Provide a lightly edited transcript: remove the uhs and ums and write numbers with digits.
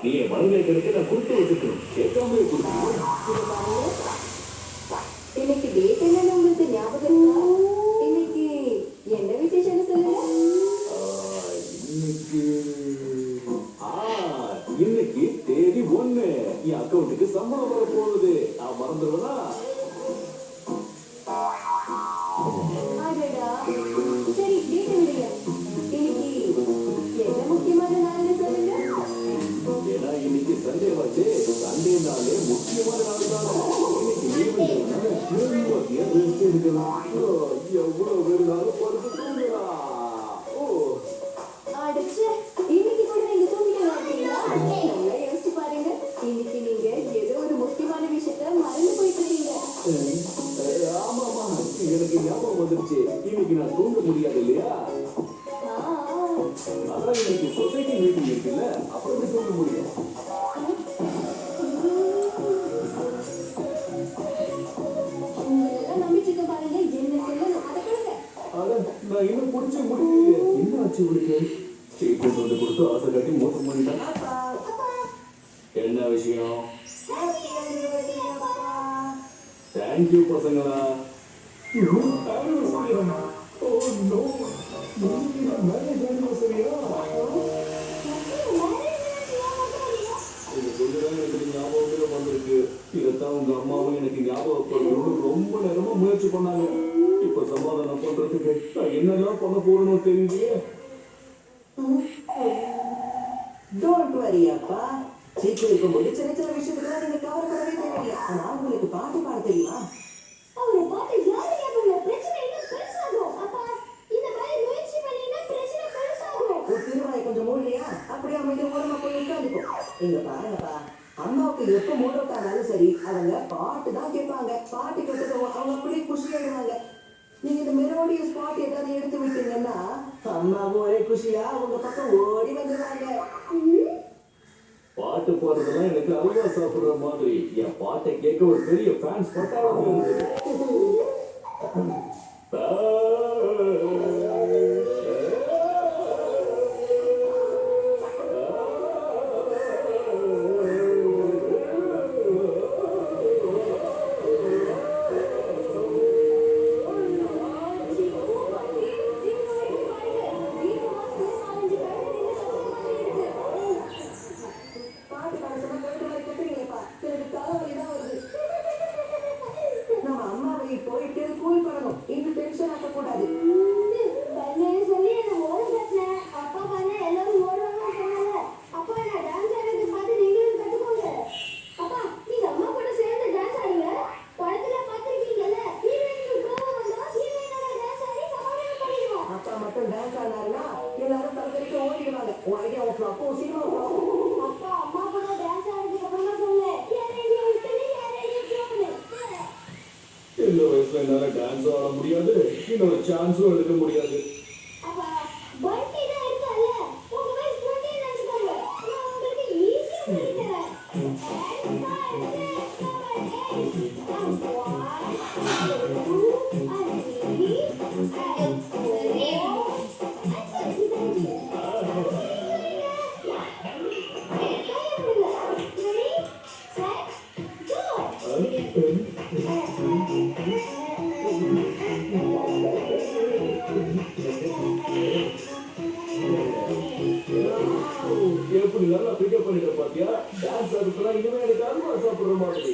நீ மனதில் கிடைக்க நான் கொடுத்து வச்சிருக்கணும். கேட்காமலே கொடுக்கணும். இன்னைக்கு டேட் என்னன்னு உங்களுக்கு ஞாபகம் இருக்கா? இன்னைக்கு என்ன விசேஷம்னு சொல்லுங்க. இன்னைக்கு தேதி 1. என் அக்கௌண்ட்டுக்கு சம்பளம் வர போகுது. நான் மறந்துடுவேனா? சரி டேட் விடுங்க. இன்னைக்கு என்ன முக்கியமான நாள்னு சொல்லுங்க. ஏன்னா இன்னைக்கு சண்டே வாச்சு. சண்டே நாளே முக்கியமான நாள் தானே. இன்னைக்கு ரெஸ்ட் எடுக்கலாம். எவ்வளவு வேணுனாலும் படுத்து தூங்கலாம். அடச்சே, இன்னைக்கு கூட நீங்க தூங்கிட்டு வரீங்களா? நல்லா யோசிச்சு பாருங்க. இன்னைக்கு நீங்க ஏதோ ஒரு முக்கியமான விஷயத்த மறந்து போயிட்டு இருக்கீங்க. ஆமா எனக்கு ஞாபகம் வந்துருச்சு. இன்னைக்கு நான் தூங்க முடியாது இல்லையா? அதான் இன்னைக்கு சொசைட்டி மீட்டிங் இருக்குல்ல, அப்படி தூங்க முடியும். உங்களெல்லாம் நம்பிச்சுக்க பாருங்க. என்ன சொல்லணும் அதை கொடுங்க. அதான் நான் இன்னும் குடிச்சு முடிக்கலையே. என்ன ஆச்சு உங்களுக்கு? சீக்கிரம் வந்து கொடுத்து ஆசை காட்டி மோசம் பண்ணிட்டேன். என்ன விஷயம்? தேங்க்யூ பசங்களா. ஞாபகம் வந்திருக்கு. இதைத்தான் உங்க அம்மாவும் எனக்கு ஞாபகப்படுத்தணும்னு ரொம்ப நேரமா முயற்சி பண்ணாங்க. இப்ப சமாதானம் பண்றதுக்கு நான் என்னெல்லாம் பண்ண போறேன்னு தெரியலையே. டோன்ட் வரி அப்பா. சீக்கிரம் இருக்கும்போது சின்ன சின்ன விஷயத்துக்குலாம் நீங்க கவலைப்படவே தேவையில்லை. ஆனா உங்களுக்கு பாட்டு பாட தெரியுமா? அவரை பாட்டு யாரு கேட்பாங்க? பிரச்சனை இன்னும் பெருசாகும். அப்பா, இந்த மாதிரி முயற்சி பண்ணினா பிரச்சனை பெருசாகும். ஒரு திருவாய் கொஞ்சம் மூடலையா? அப்படியே அமைதி ஓரமா போய் உட்காந்துக்கும். இங்க பாருங்கப்பா, அம்மாவுக்கு எப்ப மூடட்டானாலும் சரி அவங்க பாட்டு தான் கேட்பாங்க. பாட்டு கேட்டது அவங்க அப்படியே குஷியாயிடுவாங்க. நீங்க இந்த மெலோடியஸ் பாட்டு ஏதாவது எடுத்து விட்டீங்கன்னா அம்மாவும் ஒரே குஷியா உங்க பக்கம் ஓடி வந்துடுவாங்க. பாட்டு பாடுறதுலாம் எனக்கு அல்வா சாப்பிடுற மாதிரி. என் பாட்டை கேட்க ஒரு பெரிய ஃபேன்ஸ் பட்டாளம் இருந்தது. போயிட்டு கூல் பண்ணணும். இன்னும் டென்ஷன் ஆகக்கூடாது. சொல்லி என்ன ஓட கட்டினேன். அப்பா பண்ண எல்லாரும் ஓடுவாங்கன்னு சொன்னாங்க. அப்பா நான் டான்ஸ் ஆடுறது பார்த்து நீங்களும் கத்துக்கோங்க. அப்பா நீங்க அம்மா கூட சேர்ந்து டான்ஸ் ஆடுங்க. படத்துல பார்த்துருக்கீங்கல்ல, ஹீரோயினுக்கு கோவம் வந்தா ஹீரோயினோட டான்ஸ் ஆடி சமாதானம் பண்ணிடுவோம். அப்பா மட்டும் டான்ஸ் ஆடினாருன்னா எல்லாரும் தலைவருக்கு ஓடிடுவாங்க. உன் ஐடியா ஃப்ளாப்போ சினிமா ஃப்ளாப்போ. அப்பா அம்மா கூட டான்ஸ் ஆடுறதுக்கு அப்புறமா சொன்னேன். யாரையும் விட்டு யாரையும் ஜோடு. இந்த வயசுல என்னால டான்ஸ் ஆட முடியாது. இன்னொரு சான்ஸும் எடுக்க முடியாது. அப்பா பர்த்டே தான் இருக்கல்ல, உங்க வயசு 20 நினைச்சுக்கோங்க. நான் உங்களுக்கு ஈஸியா சொல்லி தரேன். எப்படி நல்லா பிக்கப் பண்ணிட்ட பாத்தியா? டான்ஸ் அதுக்கெல்லாம் இனிமே எனக்கு அல்வா சாப்பிடுற மாதிரி.